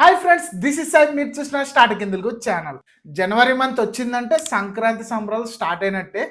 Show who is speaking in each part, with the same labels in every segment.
Speaker 1: Hi friends, this is Sai. మీరు చూసిన start కిందలకు channel. జనవరి month వచ్చిందంటే సంక్రాంతి సంబరాలు స్టార్ట్ అయినట్టే.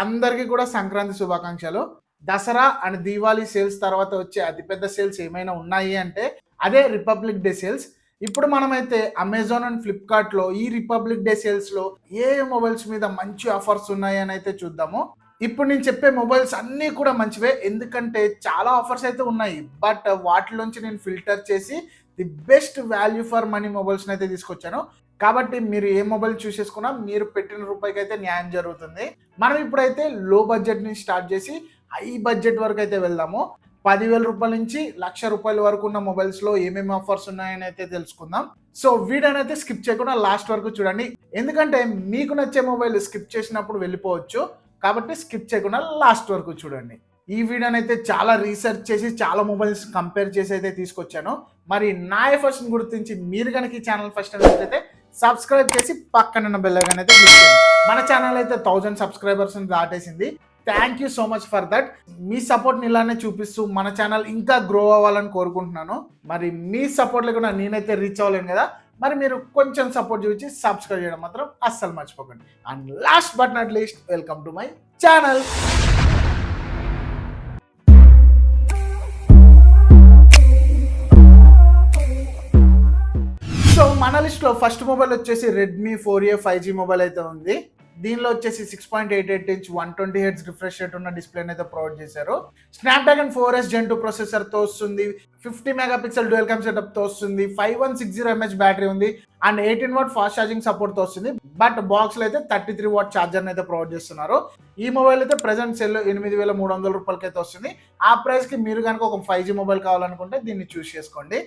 Speaker 1: అందరికీ కూడా సంక్రాంతి శుభాకాంక్షలు. దసరా అండ్ దీవాళీ సేల్స్ తర్వాత వచ్చే అతిపెద్ద సేల్స్ ఏమైనా ఉన్నాయి అంటే అదే రిపబ్లిక్ డే సేల్స్. ఇప్పుడు మనమైతే అమెజాన్ అండ్ ఫ్లిప్కార్ట్లో ఈ రిపబ్లిక్ డే సేల్స్లో ఏ మొబైల్స్ మీద మంచి ఆఫర్స్ ఉన్నాయి అని అయితే చూద్దాము. ఇప్పుడు నేను చెప్పే మొబైల్స్ అన్నీ కూడా మంచివే, ఎందుకంటే చాలా ఆఫర్స్ అయితే ఉన్నాయి. బట్ వాటిలోంచి నేను ఫిల్టర్ చేసి the best value for money మొబైల్స్ని అయితే తీసుకొచ్చాను. కాబట్టి మీరు ఏ మొబైల్ చూస్ చేసుకున్నా మీరు పెట్టిన రూపాయికి అయితే న్యాయం జరుగుతుంది. మనం ఇప్పుడైతే లో బడ్జెట్ నుంచి స్టార్ట్ చేసి హై బడ్జెట్ వరకు అయితే వెళ్దాము. 10,000 రూపాయల నుంచి ₹1,00,000 వరకు ఉన్న మొబైల్స్లో ఏమేమి ఆఫర్స్ ఉన్నాయని అయితే తెలుసుకుందాం. సో వీడియోని అయితే స్కిప్ చేయకుండా లాస్ట్ వరకు చూడండి, ఎందుకంటే మీకు నచ్చే మొబైల్ స్కిప్ చేసినప్పుడు వెళ్ళిపోవచ్చు. కాబట్టి స్కిప్ చేయకుండా లాస్ట్ వరకు చూడండి. ఈ వీడియోని అయితే చాలా రీసెర్చ్ చేసి చాలా మొబైల్స్ కంపేర్ చేసి అయితే తీసుకొచ్చాను. మరి నా ఎఫర్ట్స్ని గుర్తించి మీరు కనుక ఈ ఛానల్ ఫస్ట్ అయితే సబ్స్క్రైబ్ చేసి పక్కన బెల్ ఐకాన్ అయితే క్లిక్ చేయండి. మన ఛానల్ అయితే 1000 సబ్స్క్రైబర్స్ దాటేసింది. Thank you so much for that. మీ సపోర్ట్ని ఇలానే చూపిస్తూ మన ఛానల్ ఇంకా గ్రో అవ్వాలని కోరుకుంటున్నాను. మరి మీ సపోర్ట్ లేకుండా నేనైతే రీచ్ అవ్వలేను కదా. మరి మీరు కొంచెం సపోర్ట్ చూపించి సబ్స్క్రైబ్ చేయడం మాత్రం అస్సలు మర్చిపోకండి. And last but not least, welcome to my channel. So మన లిస్ట్లో ఫస్ట్ మొబైల్ వచ్చేసి రెడ్మీ 4A 5G మొబైల్ అయితే ఉంది. దీనిలో వచ్చేసి 6.88 ఇంచ్ 120 హెర్ట్జ్ రిఫ్రెష్ రేట్ ఉన్న డిస్ప్లేని అయితే ప్రొవైడ్ చేశారు. స్నాప్డ్రాగన్ 4S Gen 2 ప్రాసెసర్తో వస్తుంది. 50 మెగాపిక్సెల్ డ్యూయల్ క్యామ్ సెటప్తో వస్తుంది. 5160 mAh బ్యాటరీ ఉంది అండ్ 18 వాట్ ఫాస్ట్ ఛార్జింగ్ సపోర్ట్తో వస్తుంది. బట్ బాక్స్లో అయితే 33 వాట్ ఛార్జర్ని అయితే ప్రొవైడ్ చేస్తున్నారు. ఈ మొబైల్ అయితే ప్రెసెంట్ సేల్లో ₹8,300 అయితే వస్తుంది. ఆ ప్రైస్కి మీరు కనుక ఒక 5G మొబైల్ కావాలనుకుంటే దీన్ని చూస్ చేసుకోండి.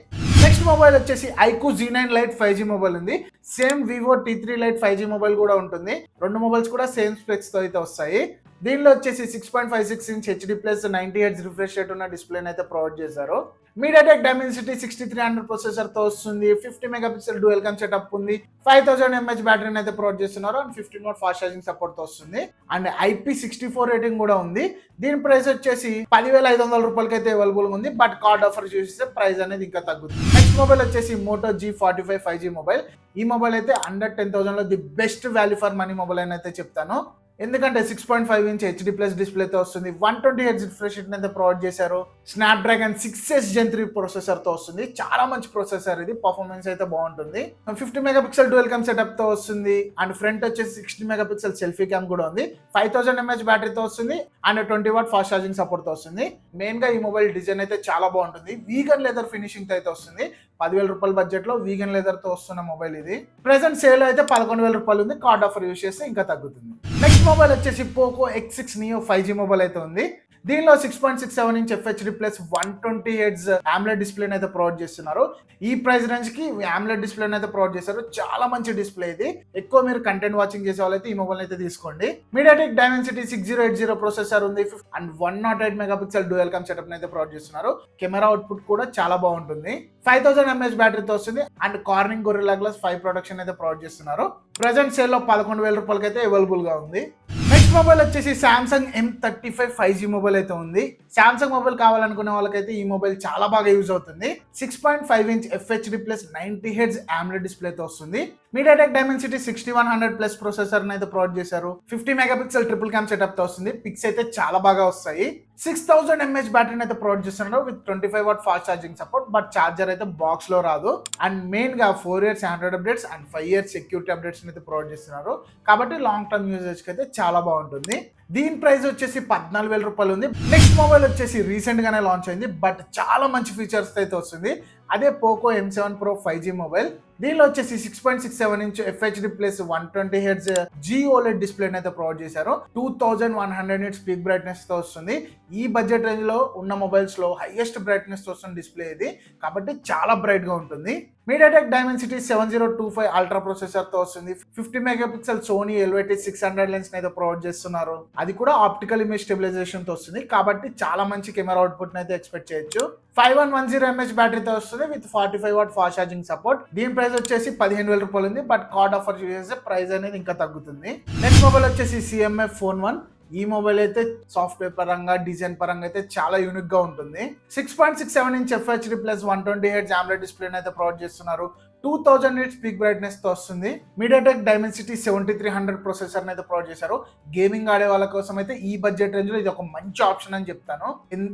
Speaker 1: నెక్స్ట్ మొబైల్ వచ్చేసి iQOO Z9 Lite 5G mobile ఉంది. Same Vivo T3 Lite 5G mobile కూడా ఉంటుంది. రెండు మొబైల్స్ కూడా సేమ్ స్పెక్స్తో అయితే వస్తాయి. దీనిలో వచ్చేసి 6.56 inch HD plus 90 hertz refresh rate ఉన్న డిస్ప్లేని అయితే ప్రొవైడ్ చేశారు. మీడియాటెక్ డైమెన్సిటీ 6300 ప్రాసెసర్తో వస్తుంది. 50 మెగాపిక్సెల్ డ్యూయల్ క్యామ్ సెటప్ ఉంది. 5000 mAh బ్యాటరీని అయితే ప్రొవైడ్ చేస్తున్నారు అండ్ 15 వాట్ ఫాస్ట్ ఛార్జింగ్ సపోర్ట్తో వస్తుంది. అండ్ IP64 రేటింగ్ కూడా ఉంది. దీని ప్రైస్ వచ్చేసి ₹10,500 అయితే అవైలబుల్ ఉంది. బట్ కార్డ్ ఆఫర్ చూస్తే ప్రైస్ అనేది ఇంకా తగ్గుతుంది. నెక్స్ట్ మొబైల్ వచ్చేసి మోటో G45 5G మొబైల్. ఈ మొబైల్ అయితే అండర్ 10,000లో the best value for money mobile అని అయితే చెప్తాను. ఎందుకంటే 6.5 ఇంచ్ HD ప్లస్ డిస్ప్లేతో వస్తుంది. 120 హెర్ట్జ్ రిఫ్రెష్ రేట్ అయితే ప్రొవైడ్ చేశారు. స్నాప్డ్రాగన్ 6S Gen 3 ప్రాసెసర్తో వస్తుంది. చాలా మంచి ప్రాసెసర్ ఇది, పర్ఫార్మెన్స్ అయితే బాగుంటుంది. 50 మెగాపిక్సెల్ డ్యూయల్ క్యామ్ సెటప్తో వస్తుంది అండ్ ఫ్రంట్ వచ్చేసి 60 మెగాపిక్సెల్ సెల్ఫీ క్యామ్ కూడా ఉంది. 5000 mAh బ్యాటరీతో వస్తుంది అండ్ 20 వాట్ ఫాస్ట్ ఛార్జింగ్ సపోర్ట్తో వస్తుంది. మెయిన్గా ఈ మొబైల్ డిజైన్ అయితే చాలా బాగుంటుంది. వీగన్ లెదర్ ఫినిషింగ్తో అయితే వస్తుంది. ₹10,000 బడ్జెట్లో వీగన్ లెదర్తో వస్తున్న మొబైల్ ఇది. ప్రెసెంట్ సేల్ అయితే ₹11,000 ఉంది. కార్డ్ ఆఫర్ యూస్ చేస్తే ఇంకా తగ్గుతుంది. నెక్స్ట్ మొబైల్ వచ్చేసి Poco X6 Neo 5G mobile అయితే ఉంది. దీనిలో 6.67 inch FHD plus 120 hertz AMOLED డిస్ప్లేని అయితే ప్రొవైడ్ చేస్తున్నారు. ఈ ప్రైస్ రేంజ్ కి AMOLED డిస్ప్లేని అయితే ప్రొవైడ్ చేస్తారు. చాలా మంచి డిస్ప్లే ఇది. ఎక్కువ మీరు కంటెంట్ వాచింగ్ చేసే వాళ్ళైతే ఈ మొబైల్ అయితే తీసుకోండి. మీడియాటెక్ డైమెన్సిటీ 6080 ప్రాసెసర్ ఉంది and 108 megapixel dual cam setup అయితే ప్రొవైడ్ చేస్తున్నారు. కెమెరా అవుట్పుట్ కూడా చాలా బాగుంటుంది. 5000 mAh బ్యాటరీతో వస్తుంది and Corning Gorilla Glass 5 production అయితే ప్రొవైడ్ చేస్తున్నారు. ప్రెసెంట్ సేల్ లో ₹11,000 అయితే అవైలబుల్ గా ఉంది. నెక్స్ట్ మొబైల్ వచ్చేసి సామ్సంగ్ M35 5G మొబైల్ అయితే ఉంది. సామ్సంగ్ మొబైల్ కావాలనుకునే వాళ్ళకైతే ఈ మొబైల్ చాలా బాగా యూజ్ అవుతుంది. 6.5 inch FHD plus 90 hertz AMOLED డిస్ప్లేతో వస్తుంది. మీడియాటెక్ డైమెన్సిటీ 6100 ప్లస్ ప్రాసెసర్ అయితే ప్రొవైడ్ చేశారు. 50 మెగాపిక్సెల్ ట్రిపుల్ క్యామ్ సెటప్ తో వస్తుంది. పిక్స్ అయితే చాలా బాగా వస్తాయి. 6000 mAh బ్యాటరీని అయితే ప్రొవైడ్ చేస్తున్నారు with 25 what fast charging support. But charger అయితే బాక్స్ లో రాదు. అండ్ మెయిన్ గా 4 years Android updates and 5 years security updates అయితే ప్రొవైడ్ చేస్తున్నారు. కాబట్టి లాంగ్ టర్మ్ యూజేజ్ కి అయితే చాలా బాగుంటుంది. దీని ప్రైస్ వచ్చేసి ₹14,000 ఉంది. నెక్స్ట్ మొబైల్ వచ్చేసి రీసెంట్ గానే లాంచ్ అయింది బట్ చాలా మంచి ఫీచర్స్ అయితే వస్తుంది. అదే Poco M7 Pro 5G mobile. దీనిలో వచ్చేసి 6.67 inch FHD plus 120 hertz GOLED డిస్ప్లేని అయితే ప్రొవైడ్ చేశారు. 2100 nits పీక్ బ్రైట్నెస్ తో వస్తుంది. ఈ బడ్జెట్ రేంజ్ లో ఉన్న మొబైల్స్ లో హైయెస్ట్ బ్రైట్నెస్ తో వస్తున్న డిస్ప్లే ఇది. కాబట్టి చాలా బ్రైట్ గా ఉంటుంది. మీడియాటెక్ డైమెన్సిటీ 7025 అల్ట్రా ప్రాసెసర్ తో వస్తుంది. 50 మెగాపిక్సెల్ సోనీ LYT600 లెన్స్ అయితే ప్రొవైడ్ చేస్తున్నారు. అది కూడా ఆప్టికల్ ఇమేజ్ స్టెబిలైజేషన్ తో వస్తుంది. కాబట్టి చాలా మంచి కెమెరా అవుట్పుట్ అయితే ఎక్స్పెక్ట్ చేయొచ్చు. 5110 mAh బ్యాటరీతో వస్తుంది with 45 what fast charging support. దీని ప్రైస్ వచ్చేసి ₹15,000 ఉంది. బట్ కార్డ్ ఆఫర్ చేస్తే ప్రైస్ అనేది ఇంకా తగ్గుతుంది. నెక్స్ట్ మొబైల్ వచ్చేసి CMF Phone 1. ఈ మొబైల్ అయితే సాఫ్ట్వేర్ పరంగా డిజైన్ పరంగా అయితే చాలా యూనిక్ గా ఉంటుంది. 6.67 inch FHD plus 120Hz AMOLED డిస్ప్లేని అయితే ప్రొవైడ్ చేస్తున్నారు. 2000 nits పీక్ బ్రైట్నెస్ తో వస్తుంది. మీడియాటెక్ డైమెన్సిటీ 7300 ప్రొసెసర్ అయితే ప్రొవైడ్ చేశారు. గేమింగ్ ఆడే వాళ్ళ కోసం అయితే ఈ బడ్జెట్ రేంజ్ లో ఇది ఒక మంచి ఆప్షన్ అని చెప్తాను.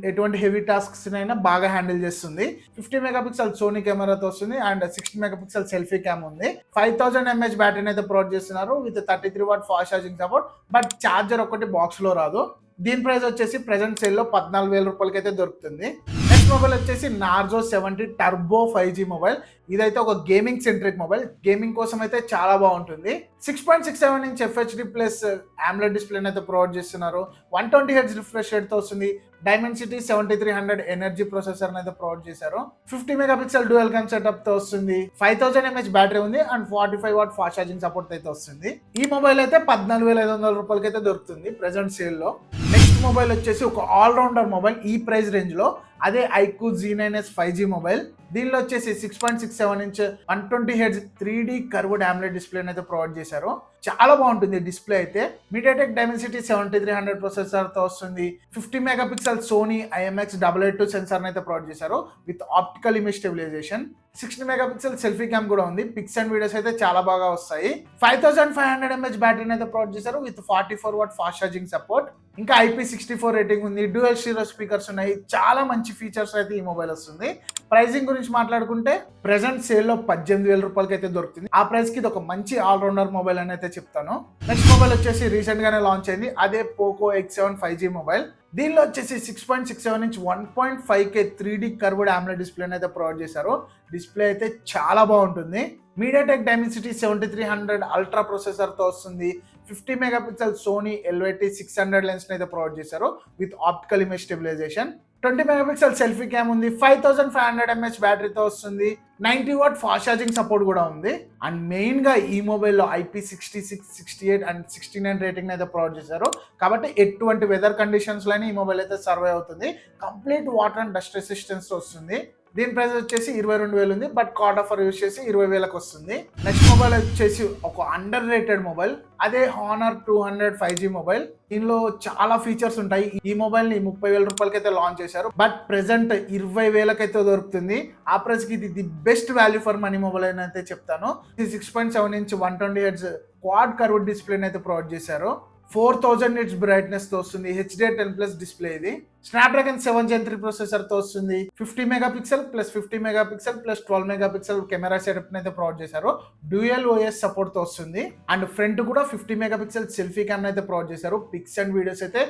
Speaker 1: ఎటువంటి హెవీ టాస్క్స్ అయినా బాగా హ్యాండిల్ చేస్తుంది. 50 మెగాపిక్సెల్ సోనీ కెమెరాతో వస్తుంది అండ్ 60 మెగాపిక్సెల్ సెల్ఫీ క్యామ్ ఉంది. 5000 mAh బ్యాటరీని అయితే ప్రొవైడ్ చేస్తున్నారు with 33 what fast charging support. But charger ఒకటి బాక్స్ లో రాదు. దీని ప్రైస్ వచ్చేసి ప్రెసెంట్ సేల్ లో 14,000 రూపాయలకి అయితే దొరుకుతుంది. నెక్స్ట్ మొబైల్ వచ్చేసి నార్జో 70 టర్బో 5G మొబైల్. ఇదైతే ఒక గేమింగ్ సెంట్రిక్ మొబైల్. గేమింగ్ కోసం అయితే చాలా బాగుంటుంది. 6.67 inch FHD plus AMOLED display అయితే ప్రొవైడ్ చేస్తున్నారు. 120Hz రిఫ్రెష్ రేట్ తో వస్తుంది. డైమెన్సిటీ 7300 ఎనర్జీ ప్రొసెసర్ అయితే ప్రొవైడ్ చేశారు. 50 మెగాపిక్సెల్ డ్యూయల్ క్యామ్ సెటప్ తో వస్తుంది. 5000 mAh బ్యాటరీ ఉంది and 45 what fast charging support అయితే వస్తుంది. ఈ మొబైల్ అయితే 14,500 రూపాయలకి అయితే దొరుకుతుంది ప్రెసెంట్ సేల్ లో. నెక్స్ట్ మొబైల్ వచ్చేసి ఒక ఆల్రౌండర్ మొబైల్ ఈ ప్రైస్ రేంజ్ లో. అదే iQOO Z9s 5G మొబైల్. దీనిలో వచ్చేసి 6.67 inch 120Hz 3D curved AMOLED display అయితే ప్రొవైడ్ చేశారు. చాలా బాగుంటుంది డిస్ప్లే అయితే. మీడియాటెక్ డైమెన్సిటీ 7300 ప్రొసెసర్ తో వస్తుంది. 50 మెగాపిక్సెల్ సోనీ IMX882 సెన్సార్ అయితే ప్రొవైడ్ చేశారు with optical image stabilization. 60 megapixel selfie cam కూడా ఉంది. పిక్స్ అండ్ వీడియోస్ అయితే చాలా బాగా వస్తాయి. 5500 mAh బ్యాటరీని అయితే ప్రొవైడ్ చేశారు with 44 what fast charging support. ఇంకా IP64 రేటింగ్ ఉంది. డ్యూయల్ స్టీరియో స్పీకర్స్ ఉన్నాయి. చాలా మంచి ఫీచర్స్ అయితే ఈ మొబైల్ వస్తుంది. ప్రైసింగ్ గురించి మాట్లాడుకుంటే ప్రెసెంట్ సేల్ లో 18,000 రూపాయలకి అయితే దొరుకుతుంది. ఆ ప్రైస్ కి ఇది ఒక మంచి ఆల్రౌండర్ మొబైల్ అని అయితే చెప్తాను. నెక్స్ట్ మొబైల్ వచ్చేసి రీసెంట్ గానే లాంచ్ అయింది. అదే పోకో X7 5G మొబైల్. దీనిలో వచ్చేసి 6.67 inch 1.5K 3D curved AMOLED display అయితే ప్రొవైడ్ చేశారు. డిస్ప్లే అయితే చాలా బాగుంటుంది. మీడియాటెక్ డైమెన్సిటీ 7300 అల్ట్రా ప్రొసెసర్ తో వస్తుంది. 50 మెగాపిక్సెల్ సోనీ LYT600 లెన్స్ అయితే ప్రొవైడ్ చేశారు with optical image stabilization. 20 megapixel selfie cam ఉంది. 5500 mAh బ్యాటరీతో వస్తుంది. 90 వాట్ ఫాస్ట్ ఛార్జింగ్ సపోర్ట్ కూడా ఉంది. అండ్ మెయిన్ గా ఈ మొబైల్లో IP66, 68 అండ్ 69 రేటింగ్ అయితే ప్రొవైడ్ చేశారు. కాబట్టి ఎటువంటి వెదర్ కండిషన్స్ లోనే ఈ మొబైల్ అయితే సర్వే అవుతుంది. Complete water and dust resistance వస్తుంది. దీని ప్రైస్ వచ్చేసి 22,000 ఉంది. బట్ కార్డ్ ఆఫర్ యూజ్ చేసి 20,000కి వస్తుంది. నెక్స్ట్ మొబైల్ వచ్చేసి ఒక అండర్ రేటెడ్ మొబైల్. అదే Honor 200 5G మొబైల్. దీనిలో చాలా ఫీచర్స్ ఉంటాయి. ఈ మొబైల్ ని 30,000 రూపాయలకి అయితే లాంచ్ చేశారు. బట్ ప్రెసెంట్ 20,000కి అయితే దొరుకుతుంది. ఆ ప్రైస్ కి ఇది the best value for money mobile అని అయితే చెప్తాను. ఇది 6.7 inch 120Hz quad curved display అయితే ప్రొవైడ్ చేశారు. 4000 nits బ్రైట్నెస్ తో వస్తుంది. HD10+ డిస్ప్లే ఇది. స్నాప్డ్రాగన్ 7 Gen 3 ప్రొసెసర్ తో వస్తుంది. 50 megapixel plus 50 megapixel plus 12 megapixel camera setup అయితే ప్రొవైడ్ చేశారు. డ్యూయల్ OS సపోర్ట్ తో వస్తుంది. అండ్ ఫ్రంట్ కూడా 50 మెగాపిక్సెల్ సెల్ఫీ కెమెరా అయితే ప్రొవైడ్ చేశారు. పిక్స్ అండ్ వీడియోస్ అయితే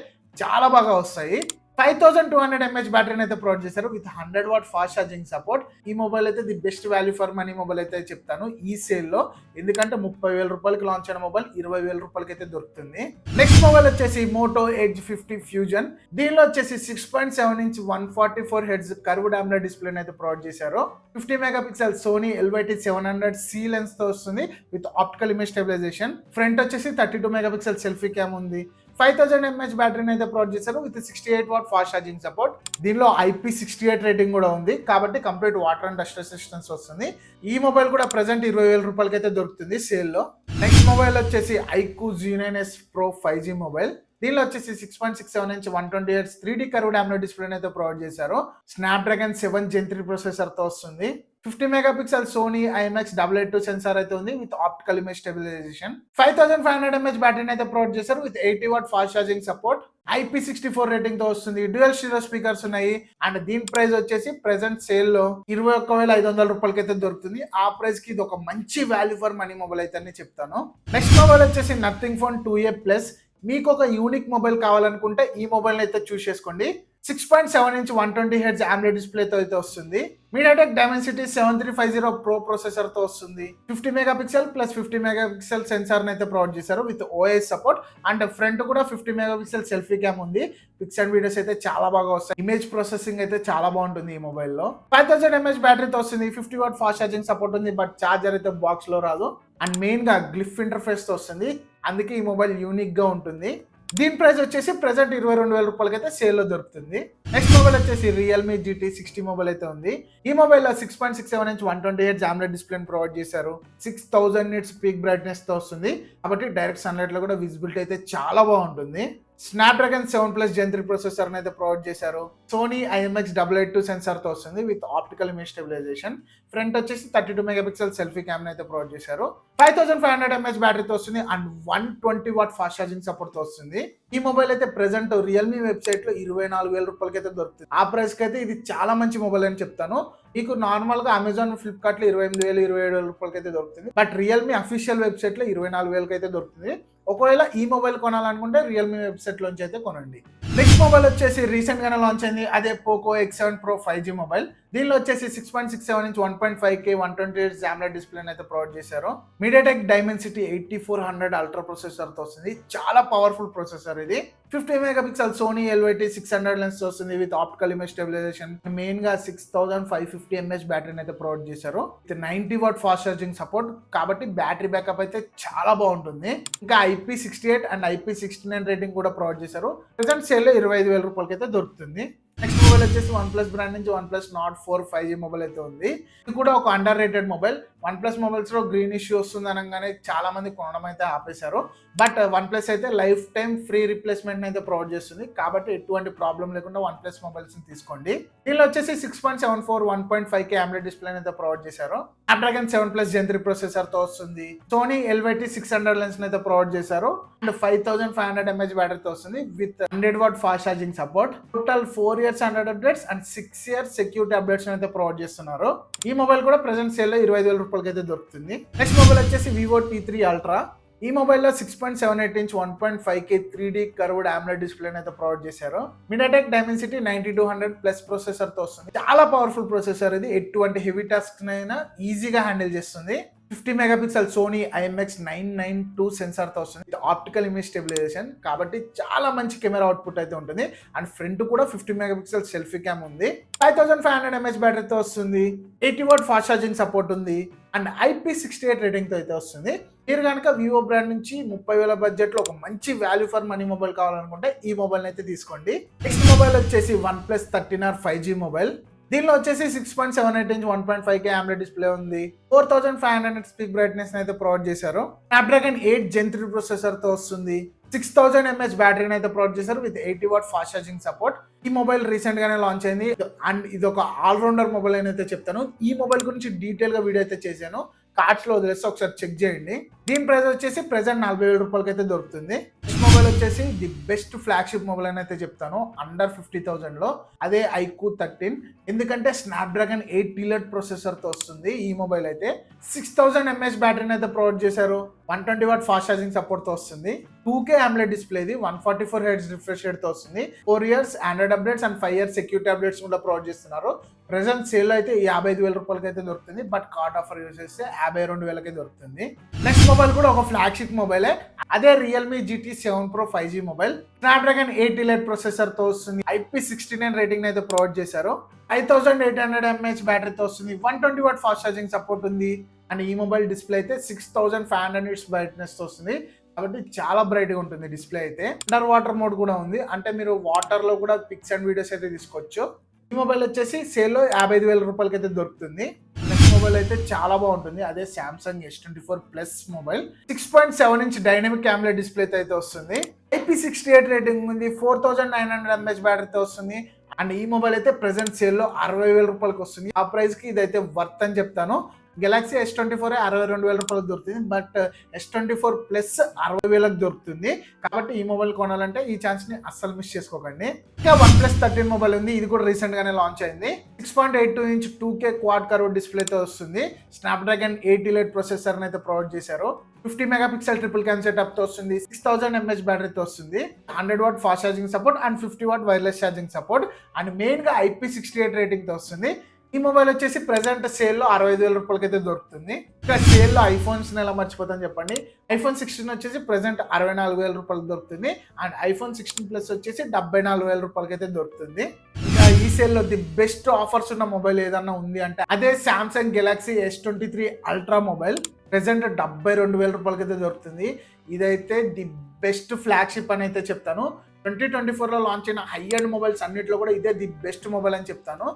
Speaker 1: చాలా బాగా వస్తాయి. 5200 mAh బ్యాటరీని అయితే ప్రొవైడ్ చేశారు with 100 what fast charging support. ఈ మొబైల్ అయితే the best value for money mobile అయితే చెప్తాను ఈ సేల్ లో. ఎందుకంటే 30,000 రూపాయలకి లాంచ్ అయిన మొబైల్ 20,000 రూపాయలకి అయితే దొరుకుతుంది. నెక్స్ట్ మొబైల్ వచ్చేసి మోటో ఎడ్జ్ 50 ఫ్యూజన్. దీనిలో వచ్చేసి 6.7 inch 144Hz curved AMOLED display అయితే ప్రొవైడ్ చేశారు. 50 మెగాపిక్సెల్ సోనీ LYT700C లెన్స్ తో వస్తుంది with optical image stabilization. Front వచ్చేసి 32 మెగాపిక్సెల్ సెల్ఫీ క్యామ్ ఉంది. 5000 mAh బ్యాటరీని అయితే ప్రొవైడ్ చేశారు with 68 what fast charging support. దీనిలో IP68 రేటింగ్ కూడా ఉంది. కాబట్టి complete water and dust resistance వస్తుంది. ఈ మొబైల్ కూడా ప్రెసెంట్ 20,000 రూపాయలకి అయితే దొరుకుతుంది సేల్ లో. నెక్స్ట్ మొబైల్ వచ్చేసి iQOO Z9s Pro 5G mobile. దీనిలో వచ్చేసి 6.67 inch 120Hz 3D curved AMOLED display అయితే ప్రొవైడ్ చేశారు. స్నాప్డ్రాగన్ 7 Gen 3 ప్రొసెసర్ తో వస్తుంది. 50 మెగాపిక్సెల్ సోనీ IMX882 సెన్సార్ అయితే ఉంది with optical image stabilization. 5500 mAh బ్యాటరీని అయితే ప్రొవైడ్ చేశారు with 80 watt fast charging support. IP64 rating తో వస్తుంది. డ్యూయల్ స్టీరియో స్పీకర్స్ ఉన్నాయి. అండ్ దీని ప్రైస్ వచ్చేసి ప్రెసెంట్ సేల్ లో 21,500 రూపాయలకి అయితే దొరుకుతుంది. ఆ ప్రైస్ కి ఇది ఒక మంచి వాల్యూ ఫర్ మనీ మొబైల్ అయితే చెప్తాను. నెక్స్ట్ మొబైల్ వచ్చేసి నథింగ్ ఫోన్ 2A+. మీకు ఒక యూనిక్ మొబైల్ కావాలనుకుంటే ఈ మొబైల్ అయితే చూస్ చేసుకోండి. 6.7 ఇంచ్ 120Hz AMOLED డిస్ప్లేతో అయితే వస్తుంది. మీడియాటెక్ డైమెన్సిటీ 7350 ప్రో ప్రొసెసర్ తో వస్తుంది. 50 మెగాపిక్సెల్ ప్లస్ 50 మెగాపిక్సెల్ సెన్సార్ అయితే ప్రొవైడ్ చేశారు with OS support. And front కూడా 50 మెగాపిక్సెల్ సెల్ఫీ క్యామ్ ఉంది. పిక్స్ అండ్ వీడియోస్ అయితే చాలా బాగా వస్తాయి. ఇమేజ్ ప్రాసెసింగ్ అయితే చాలా బాగుంటుంది ఈ మొబైల్లో. 5000 mAh బ్యాటరీతో వస్తుంది. 50 వాట్ ఫాస్ట్ ఛార్జింగ్ సపోర్ట్ ఉంది. బట్ ఛార్జర్ అయితే బాక్స్ లో రాదు. అండ్ మెయిన్ గా గ్లిఫ్ ఇంటర్ఫేస్ తో వస్తుంది. అందుకే ఈ మొబైల్ యూనిక్ గా ఉంటుంది. దీని ప్రైస్ వచ్చేసి ప్రెసెంట్ 22,000 రూపాయలకి అయితే సేల్ లో దొరుకుతుంది. నెక్స్ట్ మొబైల్ వచ్చేసి Realme GT60 మొబైల్ అయితే ఉంది. ఈ మొబైల్ లో 6.67 inch 120Hz AMOLED display provide చేశారు. 6000 nits పీక్ బ్రైట్నెస్ తో వస్తుంది. కాబట్టి డైరెక్ట్ సన్లైట్ లో కూడా విజిబిలిటీ అయితే చాలా బాగుంటుంది. స్నాప్డ్రాగన్ 7+ Gen 3 ప్రాసెసర్ అయితే ప్రొవైడ్ చేశారు. సోనీ IMX882 సెన్సార్ తో వస్తుంది with optical image stabilization. Front వచ్చేసి 32 మెగాపిక్సెల్ సెల్ఫీ కెమెరా అయితే ప్రొవైడ్ చేశారు. 5500 mAh బ్యాటరీతో వస్తుంది and 120 watt fast charging support తో వస్తుంది. ఈ మొబైల్ అయితే ప్రెసెంట్ రియల్మీ వెబ్సైట్ లో 24,000 రూపాయలకి అయితే దొరుకుతుంది. ఆ ప్రైస్ కి అయితే ఇది చాలా మంచి మొబైల్ అని చెప్తాను. మీకు నార్మల్ గా అమెజాన్, ఫ్లిప్కార్ట్ లో 28,000 27,000 రూపాయలకి అయితే దొరుకుతుంది. బట్ రియల్మీ అఫీషియల్ వెబ్సైట్ లో 24,000కి అయితే దొరుకుతుంది. ఒకవేళ ఈ మొబైల్ కొనాలనుకుంటే రియల్మీ వెబ్సైట్ లోంచి అయితే కొనండి. నెక్స్ట్ మొబైల్ వచ్చేసి రీసెంట్ గానే లాంచ్ అయింది. అదే Poco X7 Pro 5G mobile. దీనిలో వచ్చేసి 6.67 ఇంచ్ 1.5K 128 AMOLED డిస్ప్లే అయితే ప్రొవైడ్ చేశారు. మీడియాటెక్ డైమెన్సిటీ 8400 అల్ట్రా ప్రాసెసర్ తో వస్తుంది. చాలా పవర్ఫుల్ ప్రాసెసర్ ఇది. 50 మెగాపిక్సెల్ సోనీ LYT 600 లెన్స్ తో వస్తుంది with optical image stabilization. Main గా 6550 mAh బ్యాటరీని అయితే ప్రొవైడ్ చేశారు. 90 వాట్ ఫాస్ట్ ఛార్జింగ్ సపోర్ట్ కాబట్టి బ్యాటరీ బ్యాకప్ అయితే చాలా బాగుంటుంది. ఇంకా IP68 అండ్ IP69 రేటింగ్ కూడా ప్రొవైడ్ చేశారు. ప్రెసెంట్ సేల్ లో 25,000 రూపాయలకి అయితే దొరుకుతుంది. నెక్స్ట్ మొబైల్ వచ్చేసి OnePlus బ్రాండ్ నుంచి OnePlus Nord 4 5G మొబైల్ అయితే ఉంది. ఇది కూడా ఒక underrated mobile. OnePlus mobiles లో గ్రీన్ ఇష్యూ వస్తుంది అనగానే చాలా మంది కొనడం అయితే ఆపేశారు. బట్ OnePlus అయితే లైఫ్ టైం ఫ్రీ రిప్లేస్మెంట్ అయితే ప్రొవైడ్ చేస్తుంది కాబట్టి ఎటువంటి ప్రాబ్లం లేకుండా OnePlus మొబైల్స్ తీసుకోండి. దీనిలో వచ్చేసి 6.74 1.5K AMOLED డిస్ప్లే అయితే ప్రొవైడ్ చేశారు. స్నాప్డ్రాగన్ 7+ Gen 3 ప్రాసెసర్ తో వస్తుంది. సోనీ LYT 600 లెన్స్ అయితే ప్రొవైడ్ చేశారు అండ్ 5500 mAh బ్యాటరీతో వస్తుంది with 100 what fast charging support. Total 4 years 100 updates and 6 years security updates అయితే ప్రొవైడ్ చేస్తున్నారు. ఈ మొబైల్ కూడా ప్రెసెంట్ సేల్ లో 25,000 రూపాయలకి అయితే దొరుకుతుంది. నెక్స్ట్ మొబైల్ వచ్చేసి Vivo T3 Ultra. ఈ మొబైల్లో 6.78 inch 1.5K 3D curved AMOLED display అయితే ప్రొవైడ్ చేశారు. మీడియాటెక్ డైమెన్సిటీ 9200+ ప్రాసెసర్ తో వస్తుంది. చాలా పవర్ఫుల్ ప్రాసెసర్ ఇది. ఎటువంటి హెవీ టాస్క్ అయినా ఈజీగా హ్యాండిల్ చేస్తుంది. 50 మెగాపిక్సెల్ సోనీ IMX992 సెన్సార్ తో వస్తుంది. ఆప్టికల్ ఇమేజ్ స్టెబిలైజేషన్ కాబట్టి చాలా మంచి కెమెరా అవుట్పుట్ అయితే ఉంటుంది. అండ్ ఫ్రంట్ కూడా 50 మెగాపిక్సెల్ సెల్ఫీ క్యామ్ ఉంది. 5500 mAh బ్యాటరీతో వస్తుంది. 80 వాట్ ఫాస్ట్ ఛార్జింగ్ సపోర్ట్ ఉంది అండ్ IP68 రేటింగ్ తో అయితే వస్తుంది. మీరు కనుక వివో బ్రాండ్ నుంచి 30,000 బడ్జెట్ లో ఒక మంచి వాల్యూ ఫర్ మనీ మొబైల్ కావాలనుకుంటే ఈ మొబైల్ అయితే తీసుకోండి. నెక్స్ట్ మొబైల్ వచ్చేసి OnePlus 13R 5G మొబైల్. దీనిలో వచ్చేసి 6.78 ఇంచ్ 1.5K AMOLED డిస్ప్లే ఉంది. 4500 స్పీక్ బ్రైట్నెస్ అయితే ప్రొవైడ్ చేశారు. స్నాప్డ్రాగన్ 8 Gen 3 ప్రాసెసర్ తో వస్తుంది. 6000 mAh బ్యాటరీని అయితే ప్రొవైడ్ చేశారు with 80 watt fast charging support. ఈ మొబైల్ రీసెంట్ గానే లాంచ్ అయింది అండ్ ఇది ఒక ఆల్రౌండర్ మొబైల్ అని అయితే చెప్తాను. ఈ మొబైల్ గురించి డీటెయిల్ గా వీడియో అయితే చేశాను. కార్డ్స్ లో వదిలేస్తే ఒకసారి చెక్ చేయండి. దీని ప్రైస్ వచ్చేసి ప్రెసెంట్ 40,000 రూపాయలకి అయితే దొరుకుతుంది. ఈ మొబైల్ వచ్చేసి ది బెస్ట్ ఫ్లాగ్షిప్ మొబైల్ అని అయితే చెప్తాను అండర్ 50,000 లో. అదే iQOO 13 ఎందుకంటే స్నాప్డ్రాగన్ 8 టీలెట్ ప్రాసెసర్ తో వస్తుంది. ఈ మొబైల్ అయితే 6000 mAh బ్యాటరీని అయితే ప్రొవైడ్ చేశారు. 120 వాట్ ఫాస్ట్ ఛార్జింగ్ సపోర్ట్ తో వస్తుంది. 2K AMOLED డిస్ప్లే ఇది. 144 Hz రిఫ్రెష్ రేట్ తో వస్తుంది. 4 years Android updates and 5 years security updates కూడా ప్రొవైడ్ చేస్తున్నారు. ప్రెసెంట్ సేల్ అయితే 55,000 రూపాయలకి అయితే దొరుకుతుంది. బట్ కార్డ్ ఆఫర్ యూజ్ చేస్తే 52,000కి దొరుకుతుంది. నెక్స్ట్ మొబైల్ కూడా ఒక ఫ్లాగ్షిప్ మొబైలే. అదే Realme GT7 Pro 5G mobile. Snapdragon 8 elite processor తో వస్తుంది. IP69 రేటింగ్ అయితే ప్రొవైడ్ చేశారు. 5800 mAh బ్యాటరీతో వస్తుంది. 120 వాట్ ఫాస్ట్ ఛార్జింగ్ సపోర్ట్ ఉంది అండ్ ఈ మొబైల్ డిస్ప్లే అయితే 6500 nits బ్రైట్నెస్ తో వస్తుంది కాబట్టి చాలా బ్రైట్ గా ఉంటుంది డిస్ప్లే అయితే. అండర్ వాటర్ మోడ్ కూడా ఉంది అంటే మీరు వాటర్ లో కూడా పిక్స్ అండ్ వీడియోస్ అయితే తీసుకోవచ్చు. ఈ మొబైల్ వచ్చేసి సేల్ లో 55,000 రూపాయలకి అయితే దొరుకుతుంది. నెక్స్ట్ మొబైల్ అయితే చాలా బాగుంటుంది. అదే Samsung S24 mobile. 6.7 inch dynamic AMOLED display అయితే వస్తుంది. IP68 రేటింగ్ ఉంది. 4900 mAh బ్యాటరీతో వస్తుంది అండ్ ఈ మొబైల్ అయితే ప్రెసెంట్ సేల్ లో 60,000 రూపాయలకి వస్తుంది. ఆ ప్రైస్ కి ఇదైతే వర్త్ అని చెప్తాను. గెలాక్సీ S24 62,000 రూపాయలకు దొరుకుతుంది. బట్ S24 Plus 60,000కి దొరుకుతుంది. కాబట్టి ఈ మొబైల్ కొనాలంటే ఈ ఛాన్స్ ని అస్సలు మిస్ చేసుకోకండి. ఇంకా OnePlus 13 మొబైల్ ఉంది. ఇది కూడా రీసెంట్ గానే లాంచ్ అయింది. 6.82 ఇంచ్ 2K క్వాడ్ కర్వ్ డిస్ప్లేతో వస్తుంది. స్నాప్డ్రాగన్ 8 టీలెట్ ప్రాసెసర్ అయితే ప్రొవైడ్ చేశారు. 50 మెగాపిక్సెల్ ట్రిపుల్ క్యామ్ సెటప్ తో వస్తుంది. 6000 mAh బ్యాటరీతో వస్తుంది. 100 what fast charging support and 50 what wireless charging support and main గా IP68 రేటింగ్ తో వస్తుంది. ఈ మొబైల్ వచ్చేసి ప్రెసెంట్ సేల్ లో 65,000 రూపాయలకి అయితే దొరుకుతుంది. ఇంకా సేల్ లో ఐఫోన్స్ ఎలా మర్చిపోతాను చెప్పండి. iPhone 16 వచ్చేసి ప్రెసెంట్ 64,000 రూపాయలకు దొరుకుతుంది అండ్ iPhone 16 Plus వచ్చేసి 74,000 రూపాయలకి అయితే దొరుకుతుంది. ఇంకా ఈ సేల్ లో ది బెస్ట్ ఆఫర్స్ ఉన్న మొబైల్ ఏదన్నా ఉంది అంటే అదే Samsung Galaxy S23 Ultra mobile. Present 72,000 రూపాయలకి అయితే దొరుకుతుంది. ఇదైతే ది బెస్ట్ ఫ్లాగ్షిప్ అని అయితే చెప్తాను. 2024లో లాంచ్ అయిన హై అండ్ మొబైల్స్ అన్నిట్లో కూడా ఇదే ది బెస్ట్ మొబైల్ అని చెప్తాను.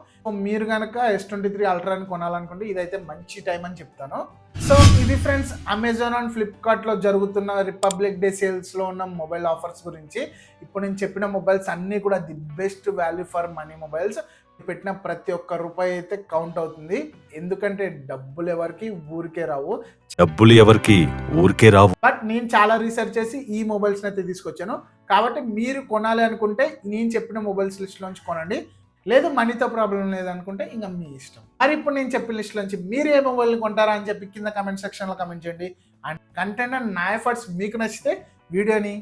Speaker 1: మీరు కనుక S23 అల్ట్రాని కొనాలనుకుంటే ఇదైతే మంచి టైం అని చెప్తాను. సో ఇది ఫ్రెండ్స్ అమెజాన్ అండ్ ఫ్లిప్కార్ట్లో జరుగుతున్న రిపబ్లిక్ డే సేల్స్లో ఉన్న మొబైల్ ఆఫర్స్ గురించి. ఇప్పుడు నేను చెప్పిన మొబైల్స్ అన్నీ కూడా the best value for money mobiles. పెట్టిన ప్రతి ఒక్క రూపాయి అయితే కౌంట్ అవుతుంది. ఎందుకంటే డబ్బులు ఎవరికి ఊరికే రావు. బట్ నేను చాలా రీసెర్చ్ చేసి ఈ మొబైల్స్ని అయితే తీసుకొచ్చాను. కాబట్టి మీరు కొనాలి అనుకుంటే నేను చెప్పిన మొబైల్స్ లిస్ట్లోంచి కొనండి. లేదు మనీతో ప్రాబ్లం లేదనుకుంటే ఇంకా మీ ఇష్టం. మరి ఇప్పుడు నేను చెప్పిన లిస్ట్ నుంచి మీరు ఏ మొబైల్ని కొంటారా అని చెప్పి కింద కమెంట్ సెక్షన్లో కమెంట్ చేయండి. అండ్ కంటెంట్ అండ్ నా ఎఫర్ట్స్ మీకు నచ్చితే వీడియోని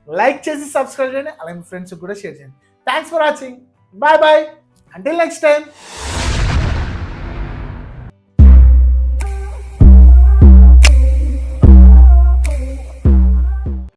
Speaker 1: లైక్ చేసి సబ్స్క్రైబ్ చేయండి. అలాగే మీ ఫ్రెండ్స్కి కూడా షేర్ చేయండి. Thanks for watching. Bye bye. Until next time.